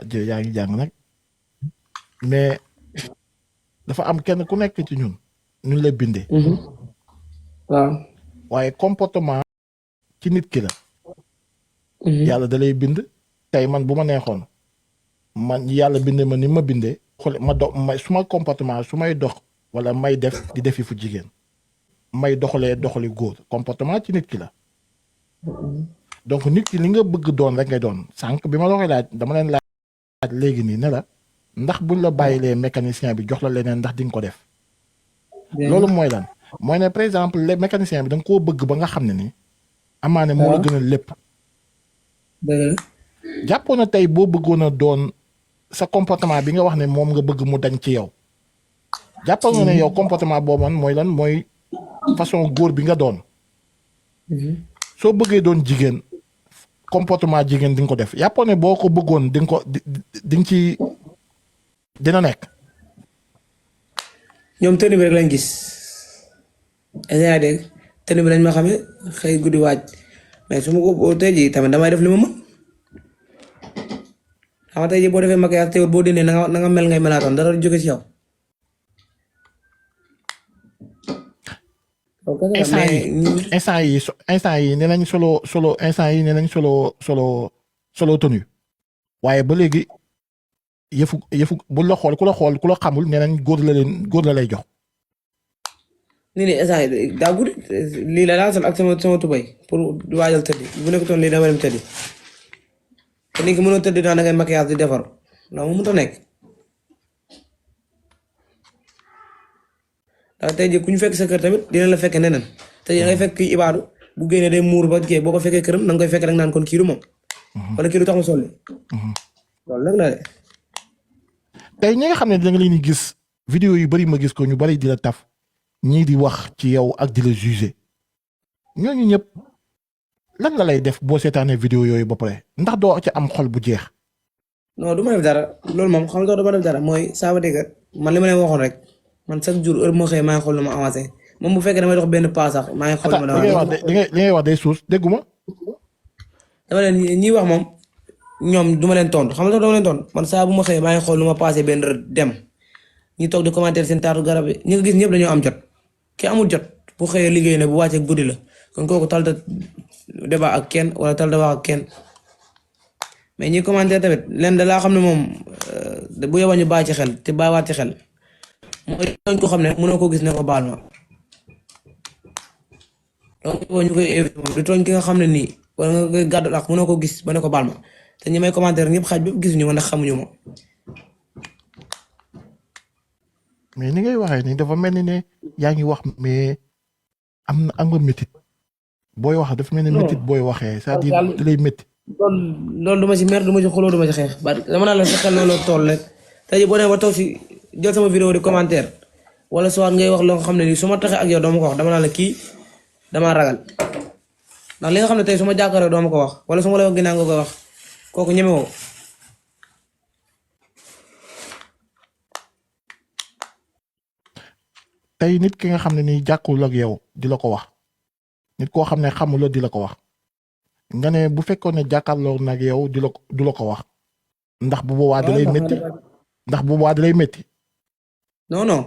jë yaa ngi jàng nag mais dafa am kenn ku nekk ci ñun la bindee. waaw. waaye comportement ci nit ki la. yàlla da lay bind tey man bu ma neexoon man yàlla bindee ma ni ma bindee. xool ma suma comportement su may dox wala may def di defi fu jigéen may doxali góor comportement ci nit ki la. donc nit ki li nga bëgg doon rek ngay doon sànq bi ma la koy laaj dama leen laaj léegi nii ne la ndax buñ la bàyyilee mécanicien bi jox la leneen ndax di nga ko def. loolu mooy lan mooy ne par exemple les mécanicien bi da nga koo bëgg ba nga xam ne ni amaane moo la gënal lépp. jàppoon na tey boo bëggoon a doon sa comportement bi nga wax ne moom nga bëgg mu dañ ci yow. jàppoon nga ne yow comportement boobu man mooy lan mooy façon góor bi nga doon. soo bëggee doon jigéen comportement jigéen di nga ko def jàppoon ne boo ko bëggoon di nga ko di nga ci dina nekk. ñoom tënnu bi rek lañ gis yaa dégg tënnu bi lañ ma xamee xëy guddi waaj mais su ma ko tey jii tamit damay def li ma mën xam nga tey jii boo defee maquillage teewul boo dindee na nga mel ngay melaatoon dara du jóge ci yow. instant yi nee nañ solo instant yi nee nañ solo tenue waaye ba léegi yëfu bu la xool ku la xamul nee nañ góor la lay jox. nii nii instant yi daa guddi lii la laa sol ak sama tubay pour waajal tëddi bu nekkutoon lii dama dem tëddi te nit ki mënoo tëddi da ngay maquillage di defar non mu mënut a nekk. ndax tey jii ku ñu fekk sa kër tamit dina la fekk neneen te da ngay fekk kii ibaadu bu génnee day muur ba kii boo ko fekkee këram da nga koy fekk rek naan kon kii du moom. wala kii du tax mu solli. loolu nag la de. tey ñi nga xam ne da nga leen di gis vidéo yu bari ma gis ko ñu bari di la taf ñii di wax ci yow ak di la juger ñooñu ñëpp lan la lay def boo seetaanee vidéo yooyu ba pare ndax doo ci am xol bu jeex. non du ma def dara loolu moom xam nga dama def dara mooy ça veut dire que man li ma leen waxoon rek. man chaque jour heure moo xëyee maa ngi xool lu ma avancé moom bu fekkee damay dox benn pas sax maa ngi xool lu ma li ngay wax day suus dégguma. dama leen ñiy wax moom ñoom du ma leen tontu xam nga dama leen tontu man saa bu ma xëyee maa ngi xool lu ma passé benn dem ñi toog di commentaire seen taatu garab yi ñi nga gis ñëpp dañoo am jot ki amul jot bu xëyee liggéey na bu wàccee guddi la kon kooku talta débat ak kenn wala talta wax ak kenn mais ñi commentaire tamit leen da laa xam ne moom bu yeboo ñu bàyyi ci xel te bàyyiwaat ci xel. mooy tooñ ko xam ne mënoo ko gis ne ko baal ma donc ñu koy éviter moom di tooñ ki nga xam ne nii wala nga koy gàddu ak mënoo ko gis ba ne ko baal ma te ñi may commentaire ñëpp xaaj bi gisuñu ma ndax xamuñu ma. mais ni ngay waxee nii dafa mel ni ne yaa ngi wax mais am nga métit booy wax dafa mel ni métit booy waxee c'est-à-dire da lay métti. loolu du ma ci mer du ma ci xuloo du ma ci xeex ba dama naa la sa xel noonu la toll rek tey boo nee ba toog si jël sama vidéo di commentaire wala soit ngay wax loo xam ne nii su ma taxee ak yow doo ma ko wax dama naa la kii damaa ragal ndax li nga xam ne tey su ma jàkkaarloo doo ma ko wax wala su ma la wax ginnaaw nga koy wax kooku ñeme woo. tey nit ki nga xam ne nii jàkkul ak yow di la ko wax nit koo xam ne xamul la di la ko wax nga ne bu fekkoon ne jàkkaarloo nag yow du la ko wax ndax bu boobaa da lay métti ndax bu boobaa da lay métti. non non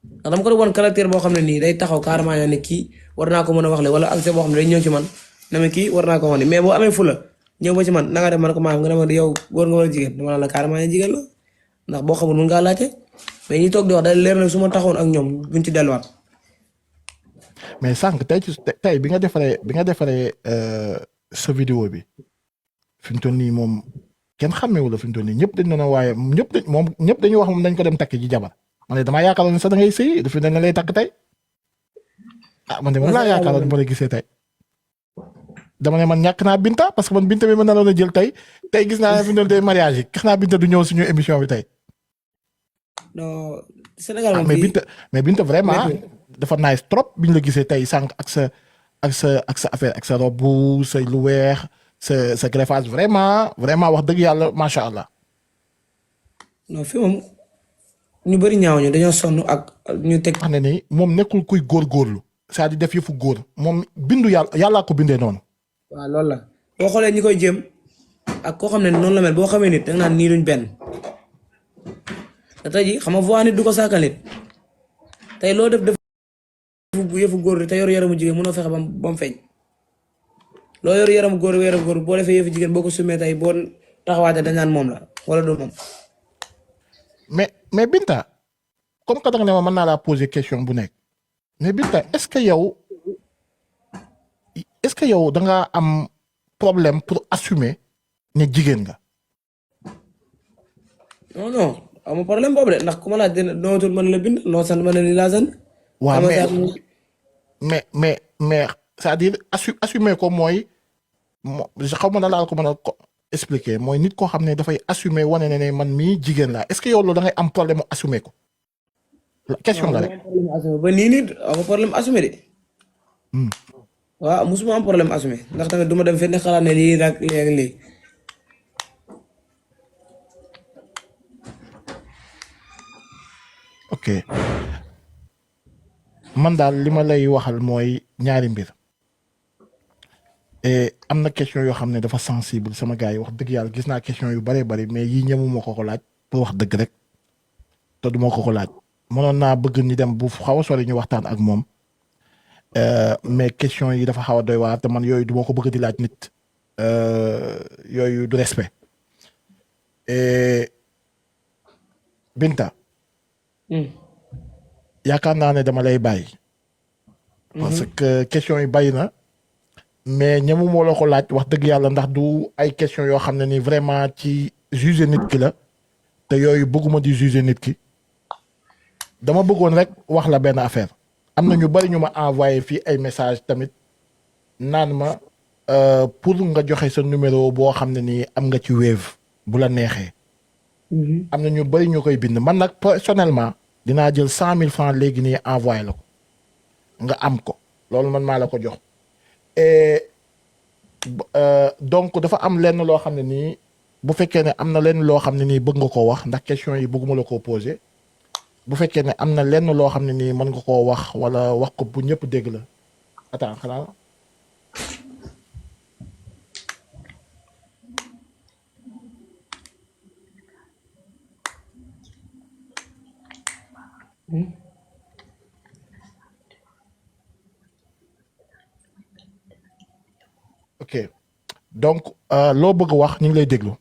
ndax dama ko doon wan caractère boo xam ne nii day taxaw carrément ne kii war naa ko mën a wax le wala accès boo xam ne day ñëw ci man na ma kii war naa ko wax ni mais boo amee fula ñëw ba ci man na nga def man ko maam nga ne ma yow góor nga war a jigéen dama la carrément ne jigéen la ndax boo xamul mën ngaa laajte mais ñi toog di wax day leer na su ma taxawoon ak ñoom buñ ci delluwaat. mais sànq tey bi nga defaree sa vidéo bi fi mu toll nii moom kenn xàmmeewu la fi mu toll nii ñëpp dañ ne waaye ñëpp dañuy wax moom dañ ko dem takk ji jabar man de damaa yaakaaroon ne sax da ngay sëy dafa dañ lay takk tey ah man de moom laa yaakaaroon ba la gisee tey dama ne man ñàkk naa Binta parce que man Binta bi ma naroon a jël tey gis naa ne fi mu toll tey mariage yi xanaa Binta du ñëw suñu émission bi tey. non Sénégal moom mais Binta vraiment dafa nice trop bi ñu la gisee tey sànq ak sa affaire ak sa robe sa lu weex sa greffage vraiment wax dëgg yàlla macha allah. non fi moom ñu bëri ñaaw ñu dañoo sonn ak ñu teg. wax ne ni moom nekkul kuy góorgóorlu c'est-à-dire def yëfu góor moom bindu yàllaa ko bindee noonu. waaw loolu la boo xoolee ñi koy jéem ak koo xam ne noonu la mel boo xamee nit da nga naan nii duñ benn te tey jii xam nga voix nit du ko saakal nit tey loo def yëfu góor te yor yaramu jigéen mënoo fexe ba mu feeñ loo yor yaramu góor boo defee yëfu jigéen boo ko sumee tey boo taxawaatee dañ naan moom la wala du moom. mais Binta comme que da nga ne ma mën naa laa poser question bu nekk mais Binta est-ce que yow da nga am problème pour assumer ne jigéen nga. non amul problème boobu de ndax ku ma laaj dina noo tudd mën la bind noo sant mën na ni laa sant. waaw mais c'est-à-dire assumer ko mooy xaw ma na laal ko mën a expliquer mooy nit koo xam ne dafay assumer wane ne man mii jigéen laa est-ce que yow loolu da ngay am problème mu assumer ko. question la rek ba nii nii am problème assumer de. waaw musuma am problème assumer ndax tamit du ma dem fenn xalaat ne lii nag léegi. ok man daal li ma lay waxal mooy ñaari mbir am na question yoo xam ne dafa sensible sama gars yi wax dëgg yàlla gis naa question yu bëree bëri mais yii ñemuma ko laaj pour wax dëgg rek te duma ko laaj mënoon naa bëgg ñu dem bu xaw a sori ñu waxtaan ak moom mais question yi dafa xaw a doy waar te man yooyu duma ko bëgg di laaj nit yooyu du respect Binta yaakaar naa ne dama lay bàyyi. parce que question yi bàyyi na mais ñemu moo la ko laaj wax dëgg yàlla ndax du ay question yoo xam ne ni vraiment ci juger nit ki la te yooyu bëgguma di juger nit ki dama bëggoon rek wax la benn affaire am na ñu bari ñu ma envoyé fii ay message tamit naan ma pour nga joxe sa numéro boo xam ne nii am nga ci Wave bu la neexee. am na ñu bari ñu koy bind man nag personnellement dinaa jël 100 000 francs léegi nii envoyé la ko nga am ko loolu man maa la ko jox et donc dafa am lenn loo xam ne nii bu fekkee ne am na lenn loo xam ne nii bëgg nga koo wax ndax question yi bëgguma la koo poser bu fekkee ne am na lenn loo xam ne nii mën nga koo wax wala wax ko bu ñëpp dégg la attends xanaa ok donc loo bëgg wax ñu ngi lay déglu.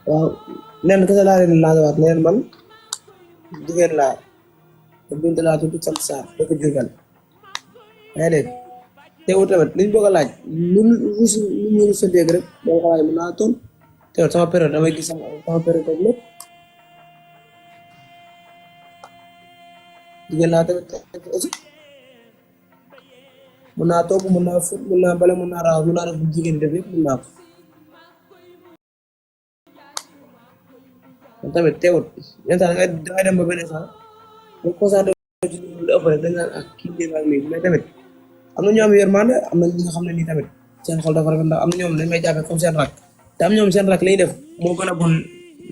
waaw leen kese laa leen laajawaat leen man jigéen laa te Binta laa tudd sant Sarr dëkk Diourbel yaa dégg teewul tamit liñ bëgg a laaj lu ñu sa dégg rek boo ko laaj mën naa toon teewul sama période damay gis sama période boobu lépp jigéen laa tamit aussi mën naa togg mën naa fut mën naa bale mën naa raxas mën naa def bu jigéen def yëpp mën naa ko tamit teewul yenn saa dangay dem ba beneen sax boo concentré ci lu ëpp rek dañ naan ak kii lii ak lii mais tamit am na ñoo am yërmande am na ñi nga xam ne nii tamit seen xol dafa rafet ndax am na ñoom dañ may jàppee comme seen rak te am ñoom seen rak li ñuy def moo gën a bon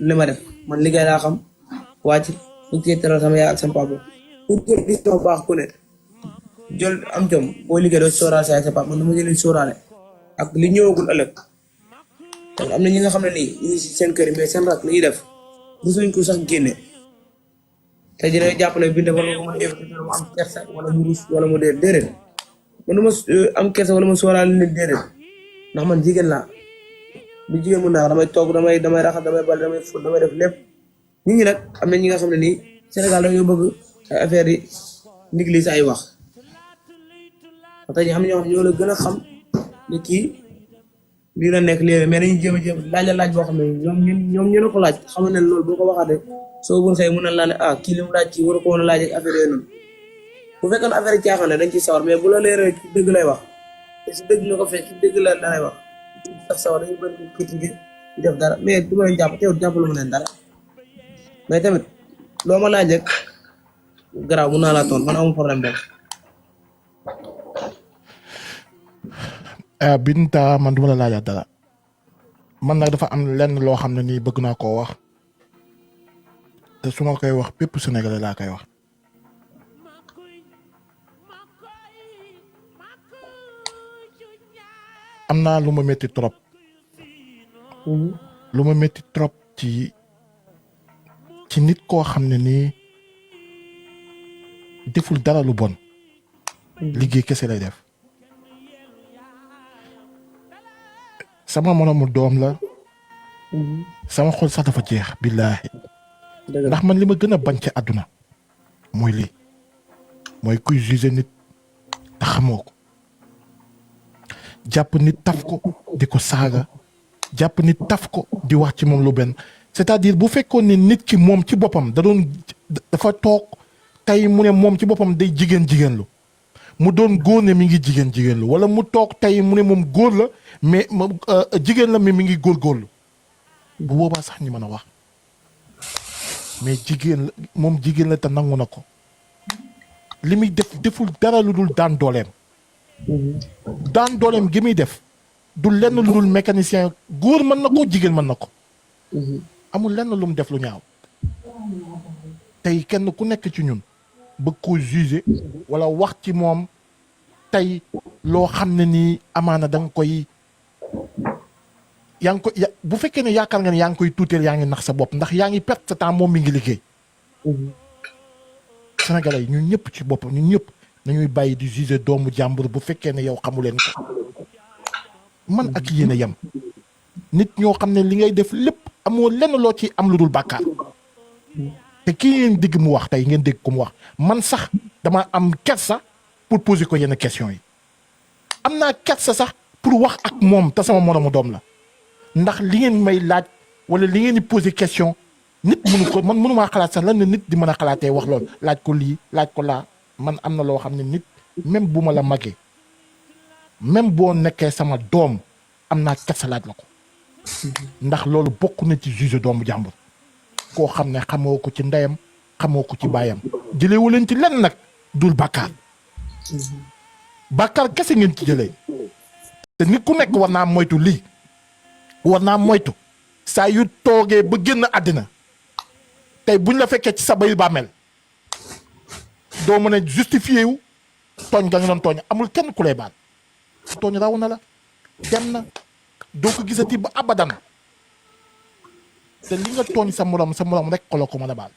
li ma def man liggéey laa xam wàcc ñu ciy teral sama yaay ak sama papa pour jël décision baax ku ne jël am jom boo liggéey doo sóoraale sa yaay ak sa papa man dama jëlee sóoraale ak li ñëwagul ëllëg te am na ñi nga xam ne nii ñu ngi si seen kër yi mais seen rak li ñuy def rusuñ ko sax génne te dina jàpp ne Binta war nga ko mën a éviter mu am kersa wala mu rus wala mu déedéet man du ma am kersa wala mu sóoraale nit déedéet ndax man jigéen laa bu jigéen mun naa damay togg damay raxas damay bal damay fóot damay def lépp nit ñi nag am na ñi nga xam ne nii Sénégal dañoo bëgg ay affaire yi néglige ay wax tey xam ne ñoo xam ñoo la gën a xam ne kii lii la nekk léegi mais dañuy jéem laaj boo xam ne ñoom ñu ko laaj xam ne loolu boo ko waxaatee soo bun xëy mën na laa ne kii li mu laaj kii war ko woon a laaj ak affaire yooyu noonu bu fekkoon affaire yi caaxaan ne dañ ciy sawar mais bu la leeree ci dëgg lay wax te si dëgg nga ko fekk ci dëgg la lay wax daf sawar dañu bëri critiqué di def dara mais du ma leen jàpp teewul jàppalu ma leen dara mais tamit loo ma laaj rek garaaw mun naa laa toon man amul problème boobu. Binta man duma la laajaat dara man nag dafa am lenn loo xam ne nii bëgg naa koo wax te su ma koy wax bépp Sénégalais laa koy wax am naa lu ma métti trop. lu ma métti trop ci nit koo xam ne nii deful dara lu bon. liggéey kese lay def. sama moromu doom la. sama xol sax dafa jeex billaahi. ndax man li ma gën a bañ ci àdduna mooy lii mooy kuy juger nit te xamoo ko. jàpp nit taf ko di ko saaga jàpp nit taf ko di wax ci moom lu benn c'est-à-dire bu fekkoon ne nit ki moom ci boppam dafa toog tey mu ne moom ci boppam day jigéen lu mu doon góor ne mi ngi jigéen lu wala mu toog tey mu ne moom góor la mais jigéen la mais mi ngi góorgóorlu bu boobaa sax ñi mën a wax mais moom jigéen la te nangu na ko li muy deful dara lu dul daan dooleem. daan dooleem gi muy def du lenn lu dul mécanicien góor mën na ko jigéen mën na ko. amul lenn lu mu def lu ñaaw. tey kenn ku nekk ci ñun bëgg koo juger wala wax ci moom tey loo xam ne nii amaana da nga koy bu fekkee ne yaakaar nga ne yaa ngi koy tuuteel yaa ngi nax sa bopp ndax yaa ngi perte sa temps moom mi ngi liggéey. Sénégalais yi ñun ñëpp ci boppam ñun ñëpp. nañuy bàyyi di juger doomu jàmbur bu fekkee ne yow xamuleen ko man ak yéen a yem nit ñoo xam ne li ngay def lépp amoo lenn loo ci am lu dul bàkkaar te kii ngeen dégg mu wax tey ngeen dégg ko mu wax man sax dama am kersa pour poser ko yenn question yi am naa kersa sax pour wax ak moom te sama moromu doom la ndax li ngeen may laaj wala li ngeen di poser question nit mënu ko man mënumaa xalaat sax lan la nit di mën a xalaatee wax loolu laaj ko lii laaj ko laa man am na loo xam ne nit même bu ma la magee même boo nekkee sama doom am naa kersa laaj la ko ndax loolu bokk na ci juge doomu jàmbur koo xam ne xamoo ko ci ndeyam xamoo ko ci baayam jëlewu leen ci lenn nag dul bàkkaar bàkkaar kese ngeen ci jëlee te nit ku nekk war naa moytu lii war naa moytu saa yu toogee ba génn àddina tey buñ la fekkee ci sa bayil bàmmeel doo mën a justifié wu tooñ nga doon tooñ amul kenn ku lay baal tooñ raw na la dem na doo ko gisati ba abadan te li nga tooñ sa morom rek ko la ko mën a baal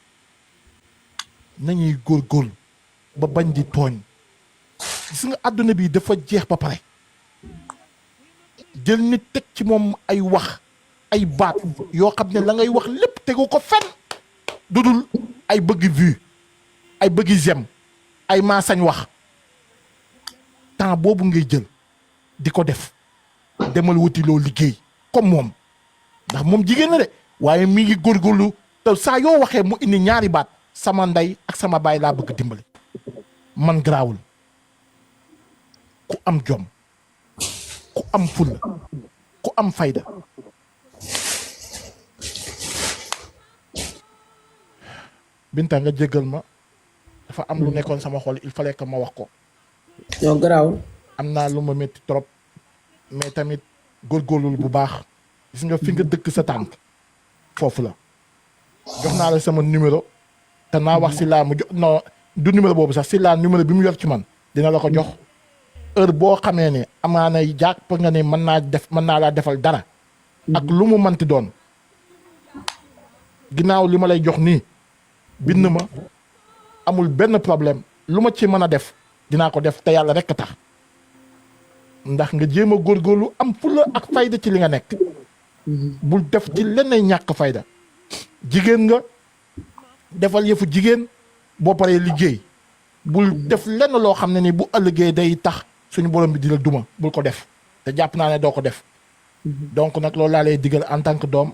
nañuy góorgóorlu ba bañ di tooñ gis nga àdduna bi dafa jeex ba pare jël nit teg ci moom ay wax ay baat yoo xam ne la ngay wax lépp tegu ko fenn dudul ay bëgg vue ay bëgg j'aime ay maa sañ wax temps boobu ngay jël di ko def demal wuti loo liggéey comme moom ndax moom jigéen la de waaye mi ngi góorgóorlu te saa yoo waxee mu indi ñaari baat sama ndey ak sama baay laa bëgg dimbali man garaawul ku am jom ku am fulla ku am fayda Binta nga jéggal ma dafa am lu nekkoon sama xol il fallait que ma wax ko. yow garaaw. am naa lu ma métti trop mais tamit góorgóorlul bu baax gis nga fi nga dëkk sa tànk foofu la jox naa la sama numéro te naa wax si laa mu jox non du numéro boobu sax si laa numéro bi mu yor ci man dina la ko jox heure boo xamee ne amaana jàpp nga ne mën naa laa defal dara. ak lu mu manti doon ginnaaw li ma lay jox nii bind ma amul benn problème lu ma ci mën a def dinaa ko def te yàlla rekk tax ndax nga jéem a góorgóorlu am fulla ak fayda ci li nga nekk. bul def ci lenn ñàkk fayda jigéen nga defal yëfu jigéen boo paree liggéey bul def lenn loo xam ne ni bu ëllëgee day tax suñu borom bi di la duma bul ko def te jàpp naa ne doo ko def. donc nag loolu laa lay digal en tant que doom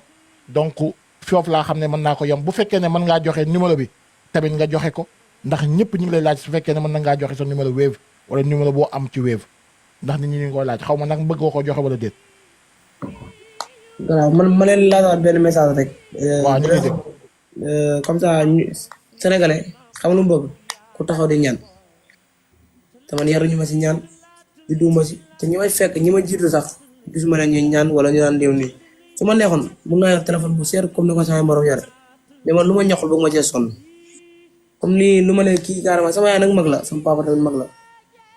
donc foofu laa xam ne mën naa ko yom bu fekkee ne mën ngaa joxe numéro bi tamit nga joxe ko ndax ñëpp ñu ngi lay laaj su fekkee ne mën na ngaa joxe sa numéro Wave wala numéro boo am ci Wave ndax nit ñi ñu ngi koy laaj xaw ma nag bëgg nga ko joxe wala déet. waaw man ma leen laajaat benn message rek. waaw ñu ngi dégg. comme ça sénégalais xam lu mu bëgg ku taxaw di ñaan te man yaruñu ma si ñaan di duuma si te ñi may fekk ñi ma jiitu sax gisuma leen ñu ñaan wala ñu naan déew nii su ma neexoon mun naa yor téléphone bu seer comme ni ko sama morom yore mais man lu ma ñoxul bëgg ma cee sonn comme ni lu ma leen kii carrément sama yaay nag mag la sama papa tamit mag la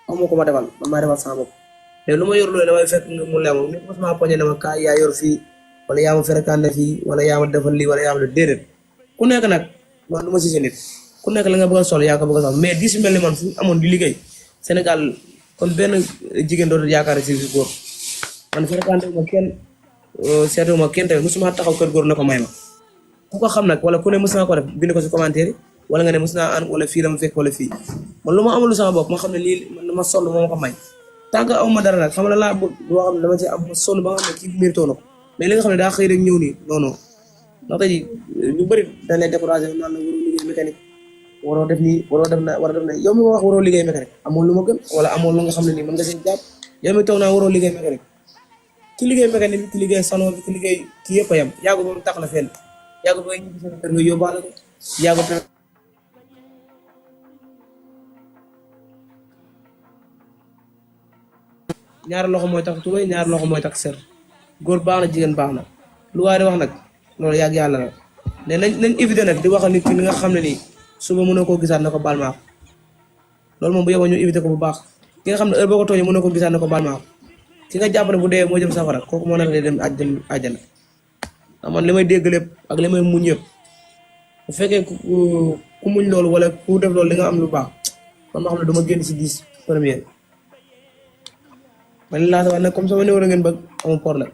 amoo ko ma defal man maa defal sama bopp mais lu ma yor loolu damay fekk mu lew nit mosuma poñe ne ma kaay yaa yor fii wala yaa ma ferekande fii wala yaa ma defal lii wala yaa ma def déedéet ku nekk nag man du ma si nit ku nekk la nga bëgg a sol yaa ko bëgg a sol mais di si mel ni man fu amoon di liggéey Sénégal kon benn jigéen dootul yaakaar si góor man ferekande ma kenn seetu ma kenn tamit mosuma taxaw kër góor na ko may ma ku ko xam nag wala ku ne mos naa ko def bind ko si commentaire yi wala nga ne mos naa an wala fii la ma fekk wala fii man lu ma amul sama bopp ma xam ne lii man ma sol moo ma ko may tant que awma dara nag xam la laa bëgg boo xam ne dama ci am ma sol ba nga xam ne kii mérito na ko mais li nga xam ne daa xëy rek ñëw nii non non ndax tey ñu bëri dañ lay découragé naan la waroo liggéey mécanique waroo def nii waroo def na war a def na yow mi ma wax waroo liggéey mécanique amoon lu ma gën wala amoon lu nga xam ne nii mën nga seen jàpp yow mi toog naa waroo liggéey mécanique ki liggéey mécanique bi ki liggéey salon bi ki liggéey kii yëpp a yem yàggu ba mu tax la fenn yàggu ba ñibbi seen kër nga yóbbaale ko yàggu ñaari loxo mooy tax tubay ñaari loxo mooy tax sër góor baax na jigéen baax na lu waaye di wax nag loolu yàgg yàlla la ne nañ éviter nag di waxal nit ki li nga xam ne nii suba mënoo koo gisaat na ko baal maako loolu moom bu yeboo ñu éviter ko bu baax ki nga xam ne heure boo ko tooñee mënoo ko gisaat na ko baal maako ki nga jàpp ne bu dee moo jëm safara kooku moo nag lay dem àjjana man li may dégg lépp ak li may muñ yëpp bu fekkee ku muñ loolu wala ku def loolu li nga am lu baax man ma xam ne duma génn si 10 première man laa wax nag comme sama numéro ngeen bëgg amul problème